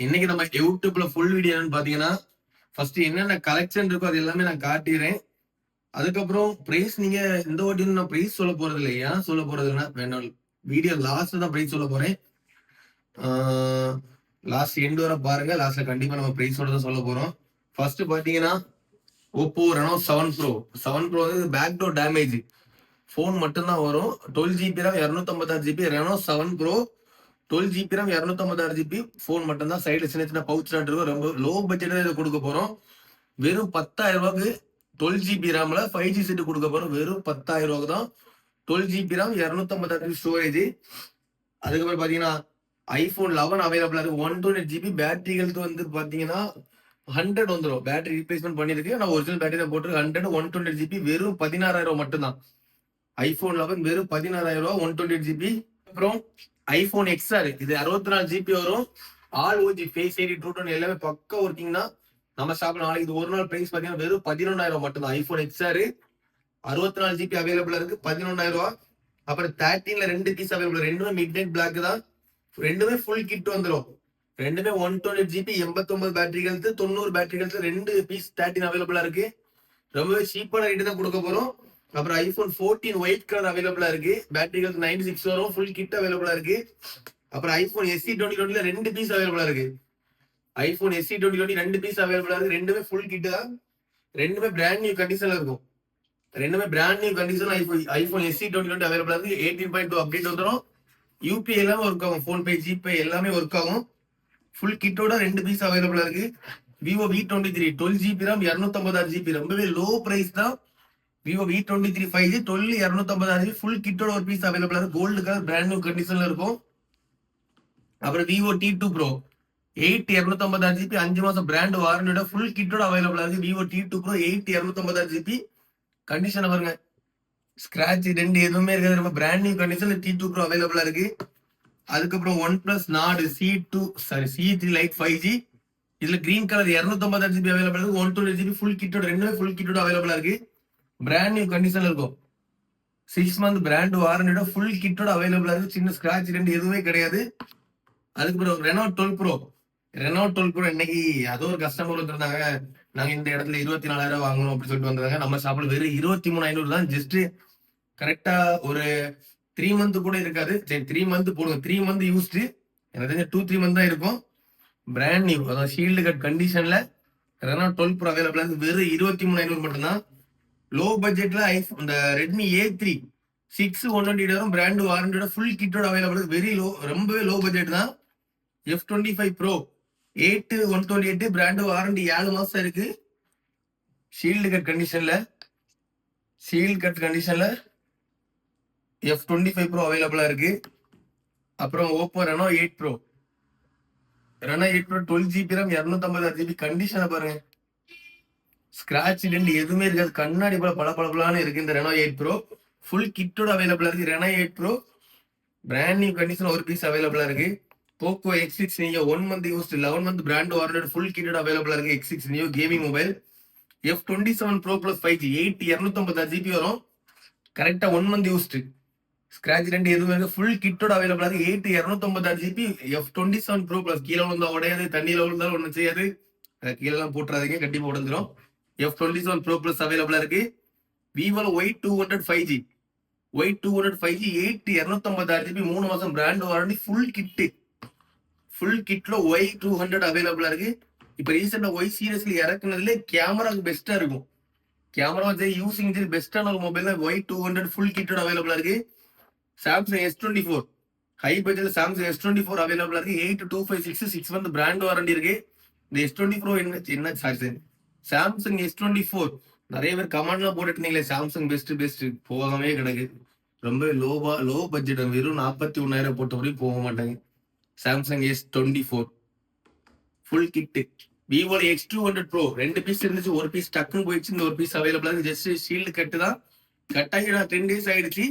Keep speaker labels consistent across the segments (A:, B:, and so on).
A: இன்னைக்கு நம்ம யூடியூப்ல ஃபுல் வீடியோ பாத்தீங்கன்னா ஃபர்ஸ்ட் என்னென்ன கலெக்ஷன் இருக்கோ அது எல்லாமே நான் காட்டிடுறேன். அதுக்கப்புறம் பிரைஸ் நீங்க இந்த வாட்டி நான் பிரைஸ் சொல்ல போறது இல்லை. ஏன் சொல்ல போறதுன்னா வேணும் வீடியோ லாஸ்ட்ல தான் பிரைஸ் சொல்ல போறேன். லாஸ்ட் எண்ட் வர பாருங்க. லாஸ்ட்ல கண்டிப்பா நம்ம பிரைஸோட தான் சொல்ல போறோம். ஃபர்ஸ்ட் பாத்தீங்கன்னா Oppo Reno 7 Pro. 7 Pro வந்து பேக் டோர் டேமேஜ். ஃபோன் மட்டும்தான் வரும். 12GB RAM 256GB Reno 7 Pro 12GB RAM 256GB phone மட்டும்தான். சைடுல சின்ன சின்ன பவுச் இருக்கும். ரொம்ப லோ பட்ஜெட்ல இதை கொடுக்க போறோம். வெறும் 10,000 ரூபாய்க்கு 12GB RAMல 5G செட் கொடுக்க போறோம். வெறும் 10,000 ரூபாய்க்கு தான் 12GB RAM 256GB ஸ்டோரேஜ். அதுக்கப்புறம் பாத்தீங்கன்னா iPhone 11 அவைலபிளா இருக்கு. 128GB பேட்டரி ஹெல்த் வந்து பாத்தீங்கன்னா 100 வந்துடும். பேட்டரி ரீப்ளேஸ்மெண்ட் பண்ணிருக்கு. நான் ஒரிஜினல் பேட்டரி போட்டு 100 128GB வெறும் 16,000 மட்டும்தான். iPhone 11 வெறும் 16,000 ரூபாய் 128GB. அப்புறம் iPhone XR இது 64GB வரும். All OG face ID true tone எல்லாமே பக்கா ஒர்க்கிங்னா நம்ம ஷாப்ல நாளைக்கு இது ஒரு நாள் பிரைஸ் பாத்தீங்கன்னா வெறும் 11,000 மட்டும்தான். iPhone XR 64GB அவைலபிளா இருக்கு 11,000 ரூபாய். அப்புறம் 13ல 2 பீஸ் அவைலபிள். ரெண்டுமே மிட் நைட் பிளாக் தான். ரெண்டுமே ஃபுல் கிட் வந்துடும். ரெண்டுமே 128GB 89 battery health 90 battery health 2 piece 13 அவைலபிளா இருக்கு. ரொம்பவே சீப்பான ரேட்டு தான் கொடுக்க போறோம். அப்புறம் iPhone 14 ஒயிட் கலர் அவைலபிளா இருக்கு. பேட்டரி ஹெல்த் 96 வரும். ஃபுல் கிட் அவைலபிளா இருக்கு. அப்புறம் iPhone SE 2020ல 2 பீஸ் அவைலபிளா இருக்கு. iPhone SE 2020 2 பீஸ் அவைலபிளா இருக்கு. ரெண்டுமே ஃபுல் கிட் தான். ரெண்டுமே பிராண்ட் நியூ கண்டிஷன்ல இருக்கும். ரெண்டுமே brand new condition. iPhone SE 2020 அவைலபிளா இருக்கு. 18.2 அப்டேட் வந்துடும். யூபிஐ எல்லாமே ஒர்க் ஆகும். போன்பே ஜிபே எல்லாமே ஒர்க் ஆகும். ஃபுல் கிட்டோட 2 பீஸ் அவைலபிளா இருக்கு. Vivo V23 12GB RAM 256GB ரொம்பவே லோ பிரைஸ் தான். Vivo V23 5G 12 256GB full கிட்டோட ஒரு பீஸ் அவைலபிளா இருக்கு. கோல்டு கலர் பிராண்ட் நியூ கண்டிஷன்ல இருக்கும். அப்புறம் Vivo T2 Pro 8 256GB 5 மாசம் பிராண்ட் வாரண்டியோட ஃபுல் கிட்டோட அவைலபிளா இருக்கு. Vivo T2 Pro 8 256GB condition பாருங்க. ஸ்கிராட்ச் ரெண்டு எதுவுமே இருக்காது. நம்ம பிராண்ட் நியூ கண்டிஷன்ல T2 Pro அவைலபிளா இருக்கு. அதுக்கப்புறம் OnePlus Nord C3 Lite 5G இதுல கிரீன் கலர் 256GB அவைலபிளா இருக்கு. 128GB ஃபுல் கிட்டோட ரெண்டுமே ஃபுல் கிட்டோட அவைலபிளா இருக்கு. பிராண்ட் நியூ கண்டிஷன்ல இருக்கும். 6 மந்த் பிராண்ட் வாரண்டியோட ஃபுல் கிட்டோட அவைலபிளா இருக்கு. சின்ன ஸ்கிராட்ச் ரெண்டு எதுவுமே கிடையாது. அதுக்கப்புறம் Reno 12 Pro இன்னைக்கு அதோ ஒரு கஸ்டமர் வந்துருந்தாங்க. நாங்க இந்த இடத்துல 24,000 வாங்கணும் அப்படின்னு சொல்லிட்டு வந்தாங்க. நம்ம ஷாப்ல வெறும் 23,500 தான். ஜஸ்ட் கரெக்டா ஒரு 3 மந்த் கூட இருக்காது. சரி 3 மந்த் போடுங்க. 3 மந்த் யூஸ்டு எனக்கு தெரிஞ்ச 2-3 மந்த் தான் இருக்கும். பிராண்ட் நியூ அதாவது ஷீல்டு கட் கண்டிஷன்ல Reno 12 Pro அவைலபிளா இருக்கு. வெறும் 23,500 மட்டும்தான். லோ பட்ஜெட்ல இந்த Redmi A3 6 128 வரும். பிராண்ட் வாரண்டியோட ஃபுல் கிட்டோட அவைலபிள் இருக்கு. வெரி லோ, ரொம்பவே லோ பட்ஜெட் தான். F25 Pro 8 128 பிராண்ட் வாரண்டி 7 மாசம் இருக்கு. ஷீல்டு கட் கண்டிஷன்ல F25 Pro அவைலபிளா இருக்கு. அப்புறம் Oppo Reno 8 Pro 12GB RAM 256GB கண்டிஷனை பாருங்க. ஸ்கிராட்ச் ரெண்டு எதுவுமே இருக்காது. கண்ணாடி போல பளபளன்னு இருக்கு இந்த Reno 8 Pro. ஃபுல் கிட்டோட அவைலபிளா இருக்கு. Reno 8 Pro brand new condition ஒரு பீஸ் அவைலபிளா இருக்கு. Poco X6 Neo 1 month used 11 month brand warranted full கிட்டோட அவைலபிளா இருக்கு. X6 Neo gaming mobile. F27 Pro Plus 5G 8 256GB வரும். கரெக்டா 1 மந்த் யூஸ்டு ஸ்கிராட்ச் ரெண்டு எதுவுமே ஃபுல் கிட்டோட அவைலபிளா இருக்கு. 8 256GB F27 Pro Plus கீழே விழுந்தா உடையாது, தண்ணியில விழுந்தாலும் ஒன்றும் செய்யாது. கீழே எல்லாம் போட்டுறாதீங்க, கண்டிப்பா உடஞ்சிரும். F27 Pro Plus அவைலபிளா இருக்கு. Vivo Y200 5G 8 256GB 3 மாசம் பிராண்ட் வாரண்டி ஃபுல் கிட்ல Y200 அவைலபிளா இருக்கு. இப்ப ரீசெண்டா Y சீரியஸ்ல இறக்குனதுல கேமராக்கு பெஸ்டா இருக்கும். கேமரா யூசிங் பெஸ்டான ஒரு மொபைல் Y200 ஃபுல் கிட்டோட அவைலபிளா இருக்கு. Samsung S24 ஹை பட்ஜெட்ல Samsung S24 அவைலபிளா இருக்கு. 8256 6 மந்த் பிராண்ட் வாரண்டி இருக்கு. இந்த S24 என்ன Samsung S24 நிறைய பேர் கமெண்ட்லாம் போட்டுட்டு இருந்தீங்களே சாம்சங் பெஸ்ட் போகவே கிடக்கு. ரொம்ப லோ பட்ஜெட் வெறும் 41,000 போட்ட வரையும் போக மாட்டாங்க. Samsung S24 full kit. Vivo X200 Pro 2 piece இருந்துச்சு, ஒரு பீஸ் டக்குன்னு போயிடுச்சு. இந்த ஒரு பீஸ் அவைலபிளா இருக்கு. ஜஸ்ட் ஷீல்டு கட்டு தான். கட் ஆகி 10 days ஆயிடுச்சு.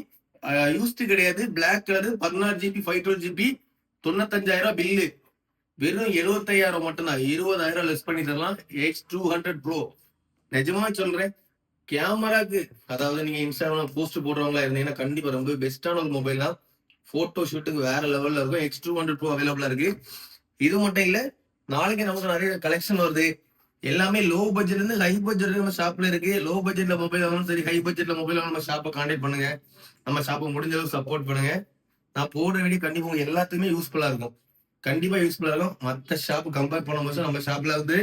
A: யூஸ்டு கிடையாது. Black colour 16GB 512GB 95,000 bill. வெறும் 75,000 மட்டும்தான். 20,000 லெஸ் பண்ணி தரலாம். X200 Pro நிஜமா சொல்றேன். கேமராக்கு அதாவது நீங்க இன்ஸ்டாகிராம் போஸ்ட் போடுறவங்களா இருந்தீங்கன்னா கண்டிப்பா ரொம்ப பெஸ்டான ஒரு மொபைல் தான். போட்டோ ஷூட்டுக்கு வேற லெவல்ல இருக்கும். X200 Pro அவைலபிளா இருக்கு. இது மட்டும் இல்ல, நாளைக்கு நமக்கு நிறைய கலெக்ஷன் வருது. எல்லாமே லோ பட்ஜெட்ல இருந்து ஹை பட்ஜெட் நம்ம ஷாப்ல இருக்கு. லோ பட்ஜெட்ல மொபைல் வாங்கணும் சரி, ஹை பட்ஜெட்ல மொபைல் வாங்கணும் நம்ம ஷாப்பை கான்டாக்ட் பண்ணுங்க. நம்ம ஷாப்பை முடிஞ்ச அளவுக்கு சப்போர்ட் பண்ணுங்க. நான் போடுற வீடியோ கண்டிப்பா உங்களுக்கு எல்லாத்துக்குமே யூஸ்ஃபுல்லா இருக்கும். கண்டிப்பா யூஸ்ஃபுல்லா இருக்கும். மத்த ஷாப் கம்பேர் பண்ணும்போது நம்ம ஷாப்ல வந்து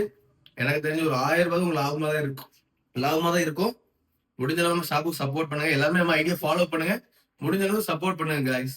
A: எனக்கு தெரிஞ்சு ஒரு 1000 ரூபாய் உங்களுக்கு லாபமா தான் இருக்கும். லாபமா தான் இருக்கும். முடிஞ்ச அளவு நம்ம ஷாப்புக்கு சப்போர்ட் பண்ணுங்க. எல்லாருமே நம்ம ஐடியா ஃபாலோ பண்ணுங்க. முடிஞ்ச அளவு சப்போர்ட் பண்ணுங்க guys.